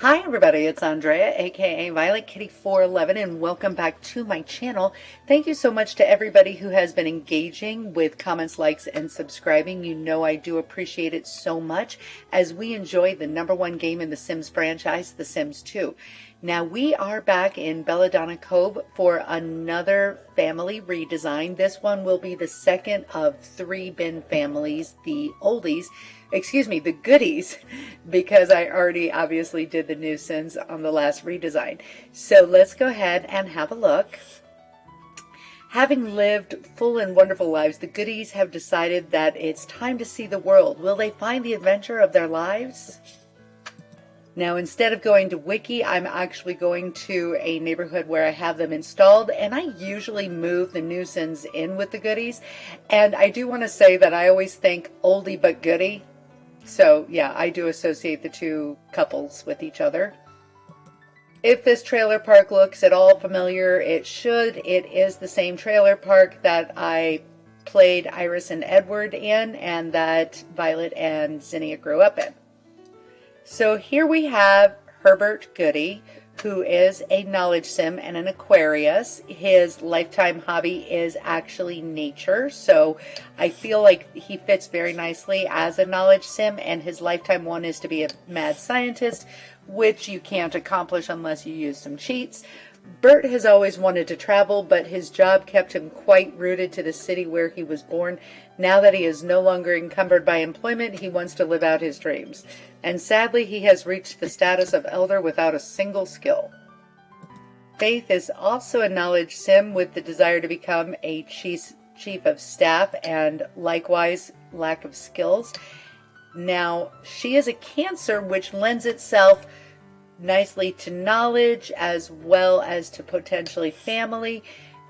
Hi everybody, it's Andrea, aka Violet Kitty 411, and welcome back to my channel. Thank you so much to everybody who has been engaging with comments, likes, and subscribing. You know I do appreciate it so much as we enjoy the #1 game in the Sims franchise, The Sims 2. Now we are back in Belladonna Cove for another family redesign. This one will be the second of 3 bin families, the Oldies, excuse me, the Goodies, because I already obviously did the nuisance on the last redesign. So let's go ahead and have a look. Having lived full and wonderful lives, the Goodies have decided that it's time to see the world. Will they find the adventure of their lives? Now, instead of going to Wiki, I'm actually going to a neighborhood where I have them installed, and I usually move the nuisance in with the Goodies. And I do want to say that I always think oldie but goodie. So yeah, I do associate the two couples with each other. If this trailer park looks at all familiar, it should. It is the same trailer park that I played Iris and Edward in, and that Violet and Zinnia grew up in. So here we have Herbert Goodie, who is a knowledge sim and an Aquarius. His lifetime hobby is actually nature, so I feel like he fits very nicely as a knowledge sim, and his lifetime one is to be a mad scientist, which you can't accomplish unless you use some cheats. Bert has always wanted to travel, but his job kept him quite rooted to the city where he was born. Now that he is no longer encumbered by employment, he wants to live out his dreams. And sadly, he has reached the status of elder without a single skill. Faith is also a knowledge sim with the desire to become a chief of staff and likewise lack of skills. Now, she is a Cancer, which lends itself nicely to knowledge as well as to potentially family.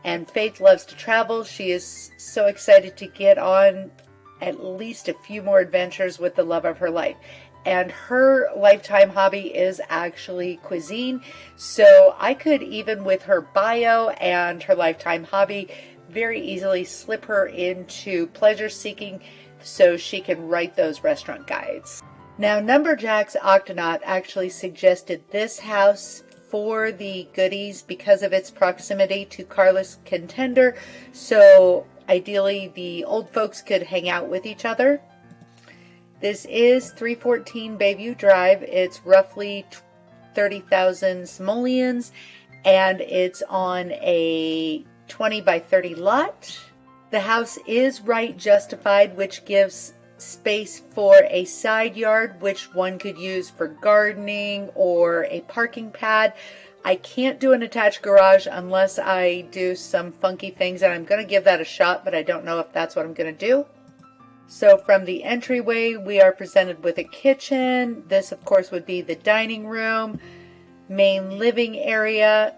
And Faith loves to travel. She is so excited to get on at least a few more adventures with the love of her life. And her lifetime hobby is actually cuisine. So I could, even with her bio and her lifetime hobby, very easily slip her into pleasure seeking so she can write those restaurant guides. Now, Numberjack's Octonaut actually suggested this house for the Goodies because of its proximity to Carlos Contender, so ideally the old folks could hang out with each other. This is 314 Bayview Drive. It's roughly 30,000 simoleons, and it's on a 20 by 30 lot. The house is right justified, which gives space for a side yard, which one could use for gardening or a parking pad. I can't do an attached garage unless I do some funky things, and I'm going to give that a shot, but I don't know if that's what I'm going to do. So from the entryway, we are presented with a kitchen. This, of course, would be the dining room, main living area,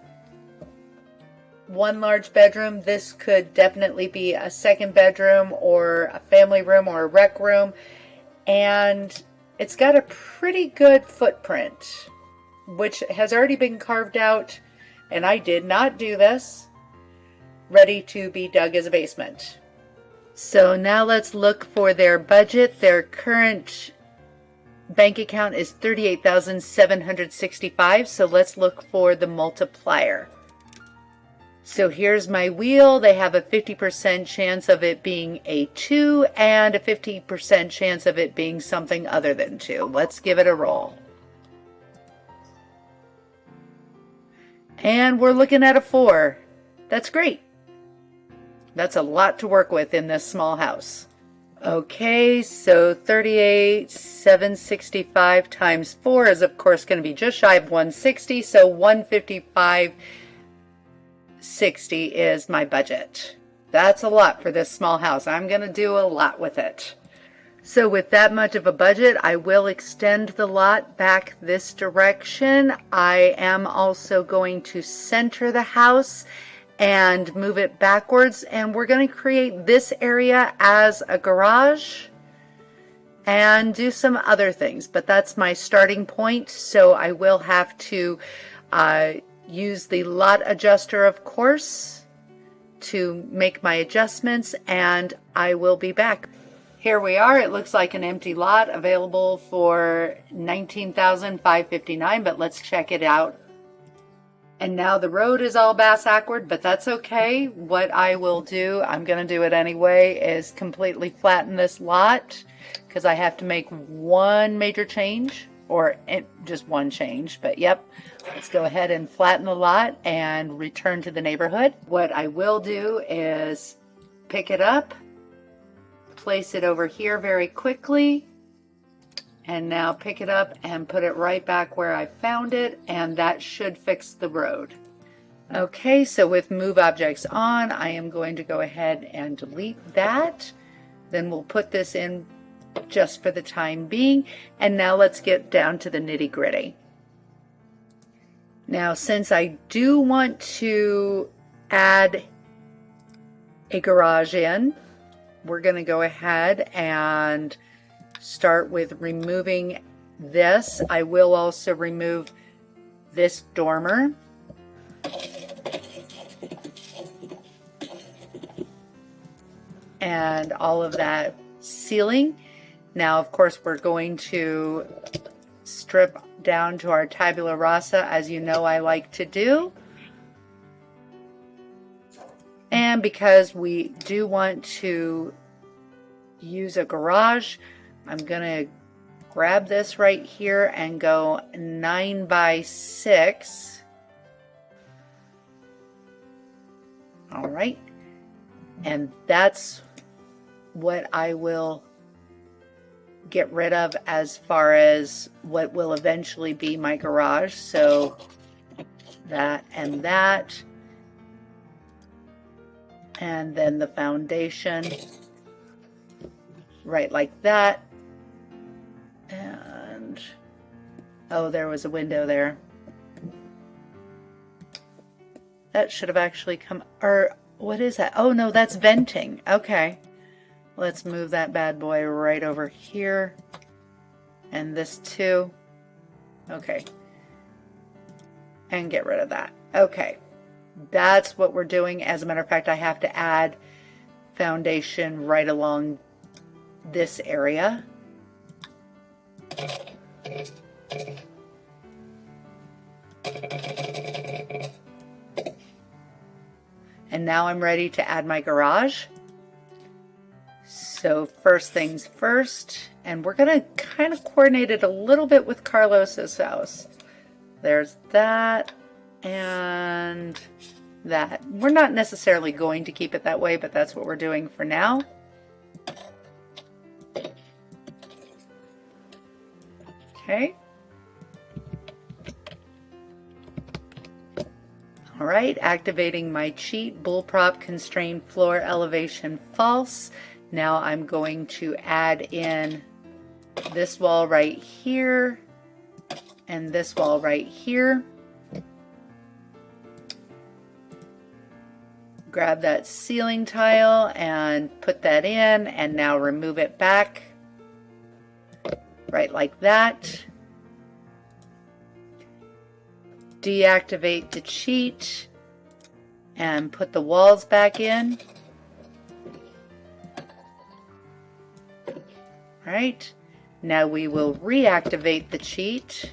one large bedroom. This could definitely be a second bedroom or a family room or a rec room. And it's got a pretty good footprint, which has already been carved out, and I did not do this, ready to be dug as a basement. So now let's look for their budget. Their current bank account is $38,765. So let's look for the multiplier. So here's my wheel. They have a 50% chance of it being a 2 and a 50% chance of it being something other than 2. Let's give it a roll. And we're looking at a 4. That's great. That's a lot to work with in this small house. Okay, so 38,765 times 4 is of course going to be just shy of 160, so 155.60 is my budget. That's a lot for this small house. I'm going to do a lot with it. So with that much of a budget, I will extend the lot back this direction. I am also going to center the house and move it backwards, and we're going to create this area as a garage and do some other things, but that's my starting point. So I will have to use the lot adjuster, of course, to make my adjustments, and I will be back. Here we are. It looks like an empty lot available for $19,559, but let's check it out. And now the road is all bass-ackward, but that's okay. What I will do, I'm going to do it anyway, is completely flatten this lot because I have to make one major change, or just one change, but yep. Let's go ahead and flatten the lot and return to the neighborhood. What I will do is pick it up, place it over here very quickly, and now pick it up and put it right back where I found it, and that should fix the road. Okay, so with move objects on, I am going to go ahead and delete that. Then we'll put this in just for the time being, and now let's get down to the nitty-gritty. Now, since I do want to add a garage in, we're going to go ahead and start with removing this. I will also remove this dormer. And all of that ceiling. Now, of course, we're going to strip down to our tabula rasa, as you know I like to do. And because we do want to use a garage, I'm going to grab this right here and go 9 by 6. All right. And that's what I will get rid of as far as what will eventually be my garage. So that and that. And then the foundation right like that. And oh, there was a window there. That should have actually come, or what is that? Oh no, that's venting. Okay. Let's move that bad boy right over here. And this too. Okay. And get rid of that. Okay. That's what we're doing. As a matter of fact, I have to add foundation right along this area. And now I'm ready to add my garage. So first things first, and we're going to kind of coordinate it a little bit with Carlos's house. There's that and that. We're not necessarily going to keep it that way, but that's what we're doing for now. Okay. All right, activating my cheat, boolprop constrained floor elevation false. Now I'm going to add in this wall right here and this wall right here. Grab that ceiling tile and put that in, and now remove it back right like that. Deactivate the cheat and put the walls back in. Right, now we will reactivate the cheat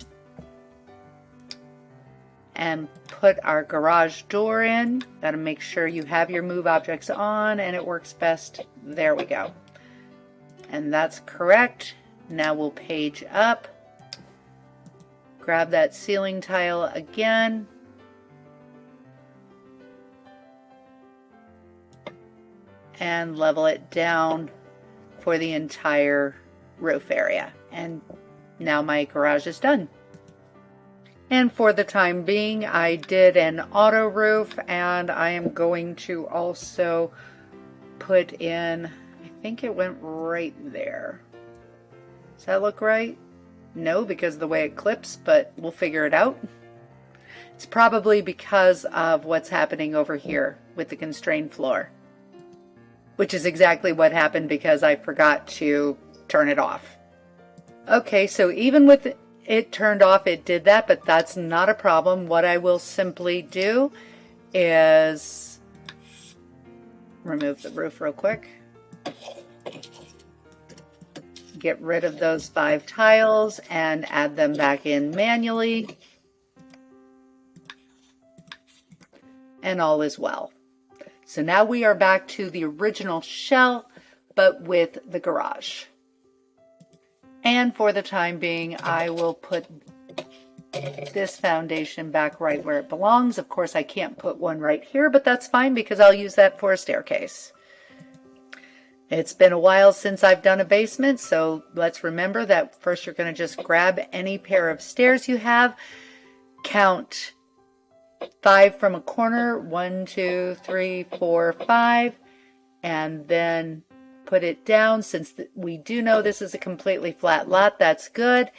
and put our garage door in. Got to make sure you have your move objects on and it works best. There we go. And that's correct. Now we'll page up. Grab that ceiling tile again. And level it down for the entire roof area. And now my garage is done. And for the time being, I did an auto roof, and I am going to also put in, I think it went right there. Does that look right? No, because of the way it clips, but we'll figure it out. It's probably because of what's happening over here with the constrained floor, which is exactly what happened because I forgot to turn it off. Okay, so even with it turned off, it did that, but that's not a problem. What I will simply do is remove the roof real quick. get rid of those 5 tiles and add them back in manually. And all is well. So now we are back to the original shell, but with the garage. And for the time being, I will put this foundation back right where it belongs. Of course, I can't put one right here, but that's fine because I'll use that for a staircase. It's been a while since I've done a basement, so let's remember that first you're going to just grab any pair of stairs you have, count 5 from a corner, 1, 2, 3, 4, 5, and then put it down. Since we do know this is a completely flat lot, that's good.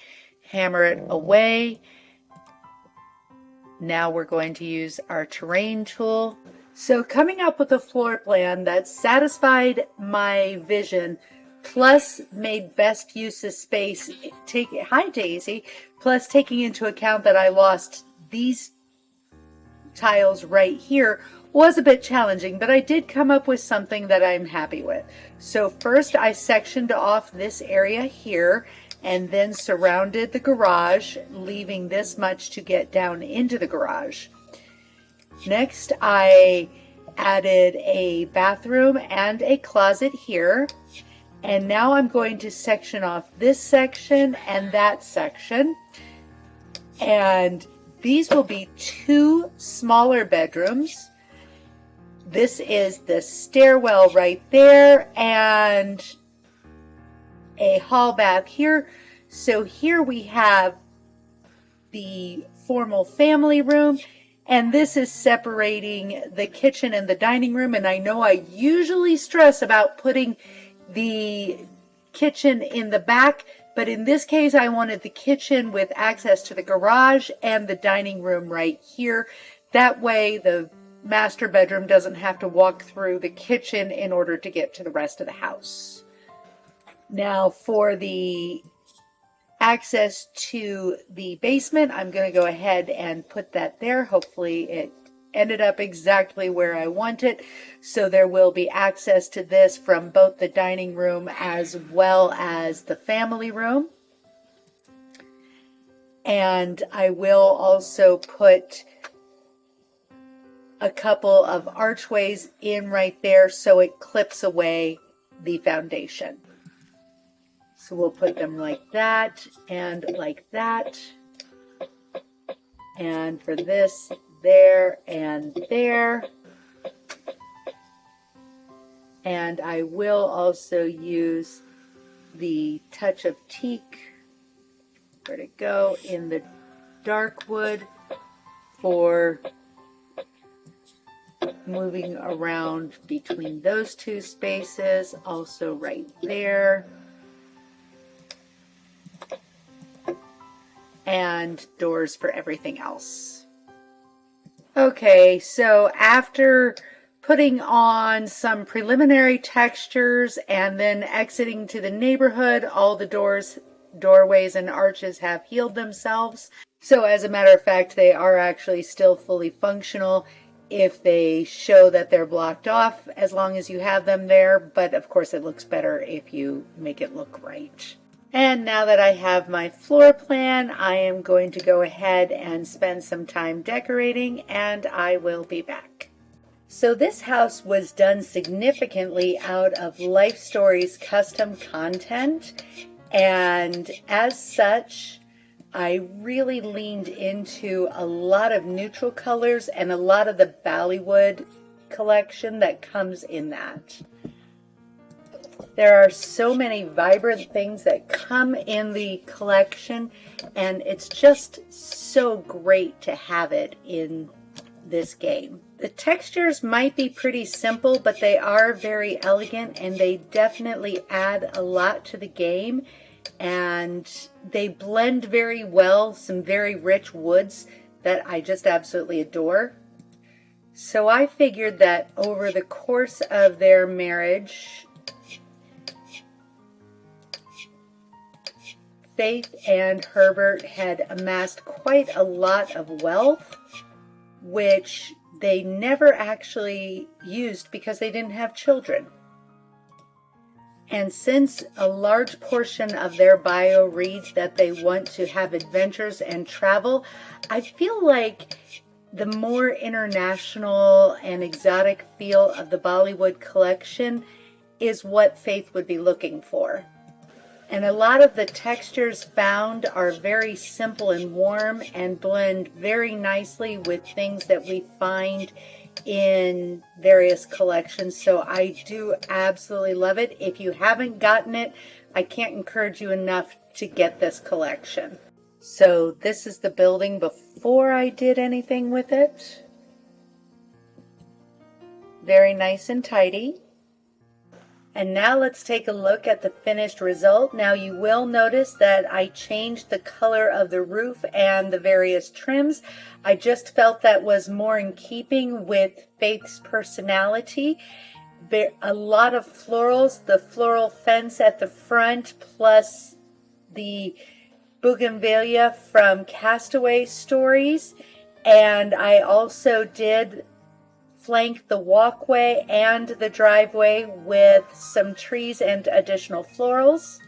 Hammer it away. Now we're going to use our terrain tool. So coming up with a floor plan that satisfied my vision, plus made best use of space, hi Daisy, plus taking into account that I lost these tiles right here, was a bit challenging, but I did come up with something that I'm happy with. So first I sectioned off this area here and then surrounded the garage, leaving this much to get down into the garage. Next, I added a bathroom and a closet here. And now I'm going to section off this section and that section. And these will be 2 smaller bedrooms. This is the stairwell right there and a hall bath here. So here we have the formal family room, and this is separating the kitchen and the dining room. And I know I usually stress about putting the kitchen in the back, but in this case I wanted the kitchen with access to the garage and the dining room right here. That way the master bedroom doesn't have to walk through the kitchen in order to get to the rest of the house. Now for the access to the basement, I'm going to go ahead and put that there. Hopefully it ended up exactly where I want it. So there will be access to this from both the dining room as well as the family room. And I will also put a couple of archways in right there so it clips away the foundation. So we'll put them like that and like that. And for this, there and there. And I will also use the touch of teak, where'd it go, in the dark wood for moving around between those 2 spaces, also right there. And doors for everything else. Okay, so after putting on some preliminary textures and then exiting to the neighborhood, all the doorways and arches have healed themselves. So as a matter of fact, they are actually still fully functional if they show that they're blocked off, as long as you have them there. But of course it looks better if you make it look right. And now that I have my floor plan, I am going to go ahead and spend some time decorating, and I will be back. So this house was done significantly out of Life Stories custom content, and as such, I really leaned into a lot of neutral colors and a lot of the Bollywood collection that comes in that. There are so many vibrant things that come in the collection, and it's just so great to have it in this game. The textures might be pretty simple, but they are very elegant, and they definitely add a lot to the game, and they blend very well, some very rich woods that I just absolutely adore. So I figured that over the course of their marriage, Faith and Herbert had amassed quite a lot of wealth, which they never actually used because they didn't have children. And since a large portion of their bio reads that they want to have adventures and travel, I feel like the more international and exotic feel of the Bollywood collection is what Faith would be looking for. And a lot of the textures found are very simple and warm and blend very nicely with things that we find in various collections. So I do absolutely love it. If you haven't gotten it, I can't encourage you enough to get this collection. So this is the building before I did anything with it. Very nice and tidy. And now let's take a look at the finished result. Now you will notice that I changed the color of the roof and the various trims. I just felt that was more in keeping with Faith's personality. A lot of florals, the floral fence at the front, plus the bougainvillea from Castaway Stories. And I also did flank the walkway and the driveway with some trees and additional florals.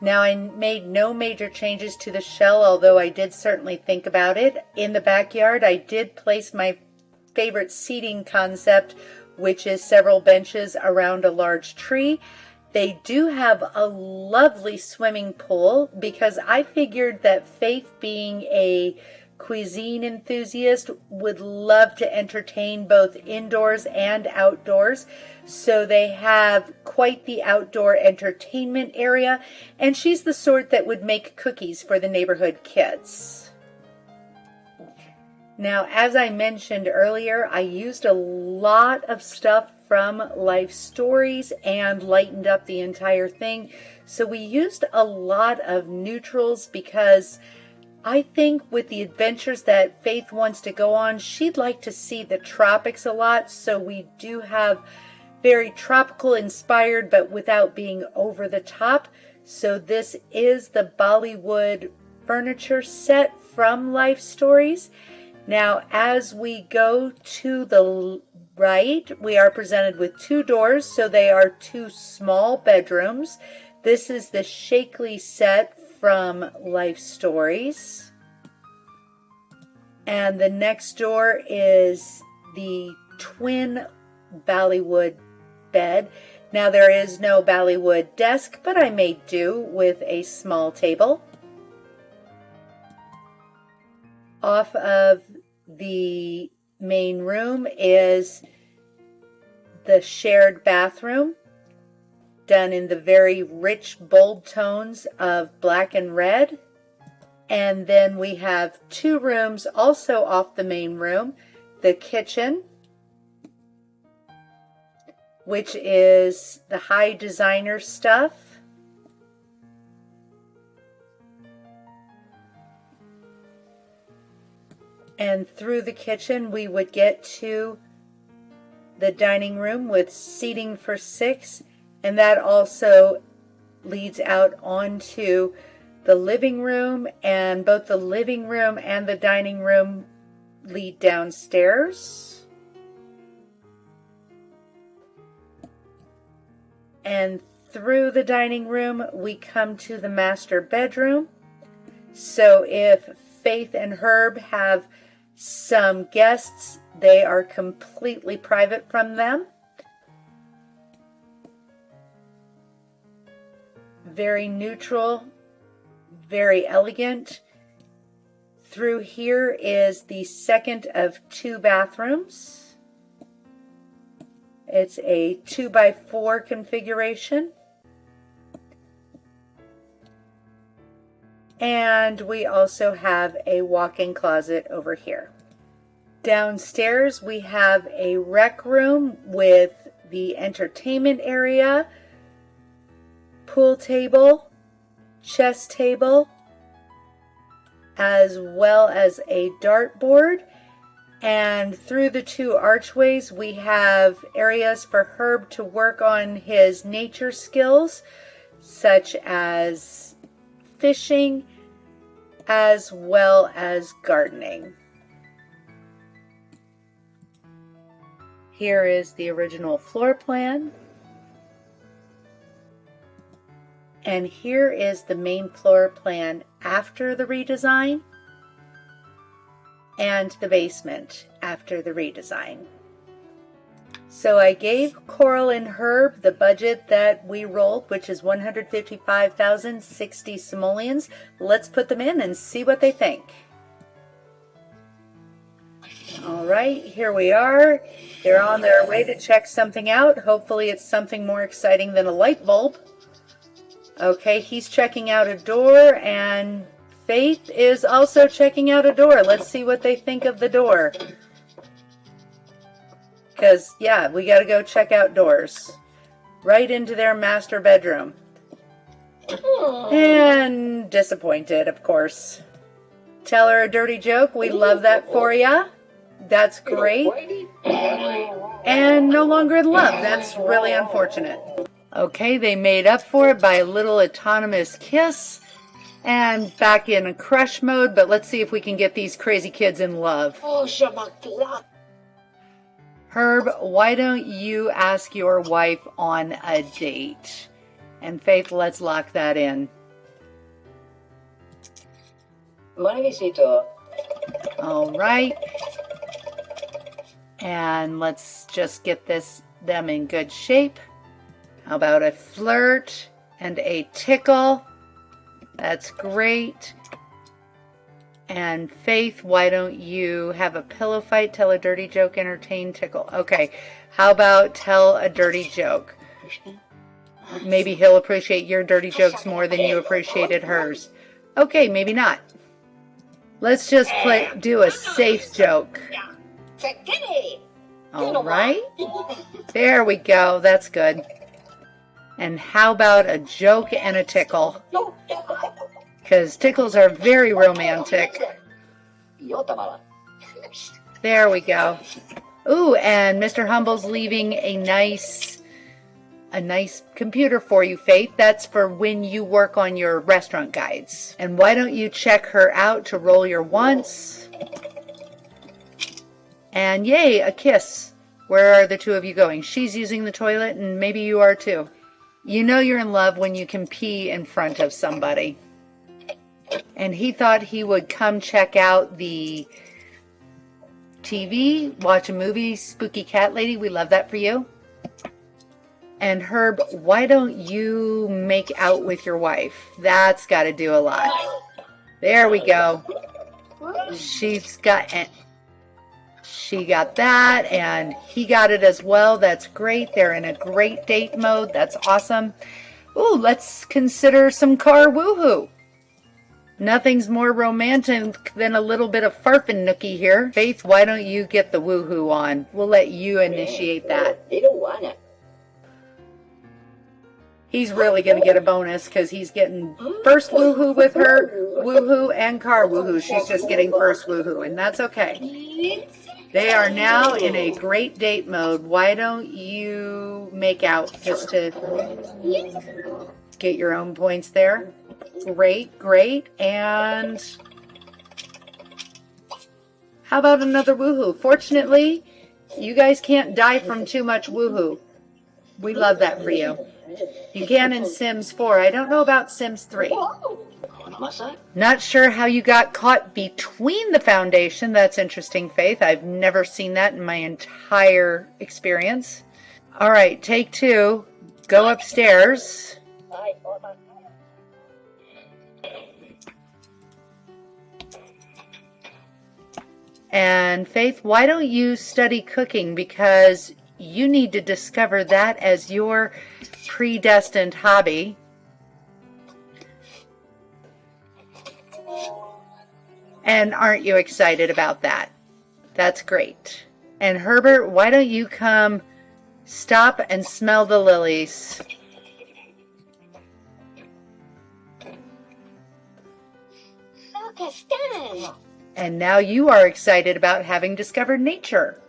Now I made no major changes to the shell, although I did certainly think about it. In the backyard, I did place my favorite seating concept, which is several benches around a large tree. They do have a lovely swimming pool because I figured that Faith, being a cuisine enthusiast, would love to entertain both indoors and outdoors. So they have quite the outdoor entertainment area, and she's the sort that would make cookies for the neighborhood kids. Now, as I mentioned earlier, I used a lot of stuff from Life Stories and lightened up the entire thing. So we used a lot of neutrals because I think with the adventures that Faith wants to go on, she'd like to see the tropics a lot. So we do have very tropical inspired, but without being over the top. So this is the Bollywood furniture set from Life Stories. Now, as we go to the right, we are presented with two doors. So they are two small bedrooms. This is the Shakely set from Life Stories. And the next door is the twin Bollywood bed. Now there is no Bollywood desk, but I made do with a small table. Off of the main room is the shared bathroom, done in the very rich, bold tones of black and red. And then we have two rooms also off the main room. The kitchen, which is the high designer stuff. And through the kitchen, we would get to the dining room with seating for 6. And that also leads out onto the living room, and both the living room and the dining room lead downstairs. And through the dining room, we come to the master bedroom. So if Faith and Herb have some guests, they are completely private from them. Very neutral, very elegant. Through here is the second of 2 bathrooms. It's a 2x4 configuration. And we also have a walk-in closet over here. Downstairs we have a rec room with the entertainment area, pool table, chess table, as well as a dartboard. And through the 2 archways we have areas for Herb to work on his nature skills, such as fishing as well as gardening. Here is the original floor plan. And here is the main floor plan after the redesign and the basement after the redesign. So I gave Coral and Herb the budget that we rolled, which is 155,060 simoleons. Let's put them in and see what they think. All right, here we are. They're on their way to check something out. Hopefully it's something more exciting than a light bulb. Okay, he's checking out a door, and Faith is also checking out a door. Let's see what they think of the door. Because, yeah, we got to go check out doors. Right into their master bedroom. And disappointed, of course. Tell her a dirty joke. We love that for ya. That's great. And no longer in love. That's really unfortunate. Okay, they made up for it by a little autonomous kiss. And back in a crush mode. But let's see if we can get these crazy kids in love. Herb, why don't you ask your wife on a date? And Faith, let's lock that in. All right. And let's just get them in good shape. How about a flirt and a tickle? That's great. And Faith, why don't you have a pillow fight, tell a dirty joke, entertain, tickle? Okay, how about tell a dirty joke? Maybe he'll appreciate your dirty jokes more than you appreciated hers. Okay, maybe not. Let's just do a safe joke. All right. There we go. That's good. And how about a joke and a tickle? Because tickles are very romantic. There we go. Ooh, and Mr. Humble's leaving a nice computer for you, Faith. That's for when you work on your restaurant guides. And why don't you check her out to roll your once? And yay, a kiss. Where are the two of you going? She's using the toilet, and maybe you are too. You know you're in love when you can pee in front of somebody. And he thought he would come check out the TV, watch a movie, Spooky Cat Lady. We love that for you. And Herb, why don't you make out with your wife? That's got to do a lot. There we go. She got that, and he got it as well. That's great. They're in a great date mode. That's awesome. Ooh, let's consider some car woohoo. Nothing's more romantic than a little bit of farfin nookie here. Faith, why don't you get the woohoo on? We'll let you initiate that. He's really going to get a bonus because he's getting first woohoo with her, woohoo and car woohoo. She's just getting first woohoo, and that's okay. They are now in a great date mode. Why don't you make out just to get your own points there? Great, great. And how about another woohoo? Fortunately, you guys can't die from too much woohoo. We love that for you. You can in Sims 4. I don't know about Sims 3. Not sure how you got caught between the foundation. That's interesting, Faith. I've never seen that in my entire experience. All right, take two. Go upstairs. And Faith, why don't you study cooking? Because you need to discover that as your predestined hobby. And aren't you excited about that? That's great. And Herbert, why don't you come stop and smell the lilies? And now you are excited about having discovered nature.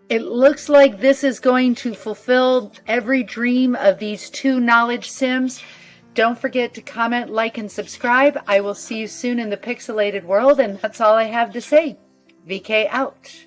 It looks like this is going to fulfill every dream of these two knowledge sims. Don't forget to comment, like, and subscribe. I will see you soon in the pixelated world, and that's all I have to say. VK out.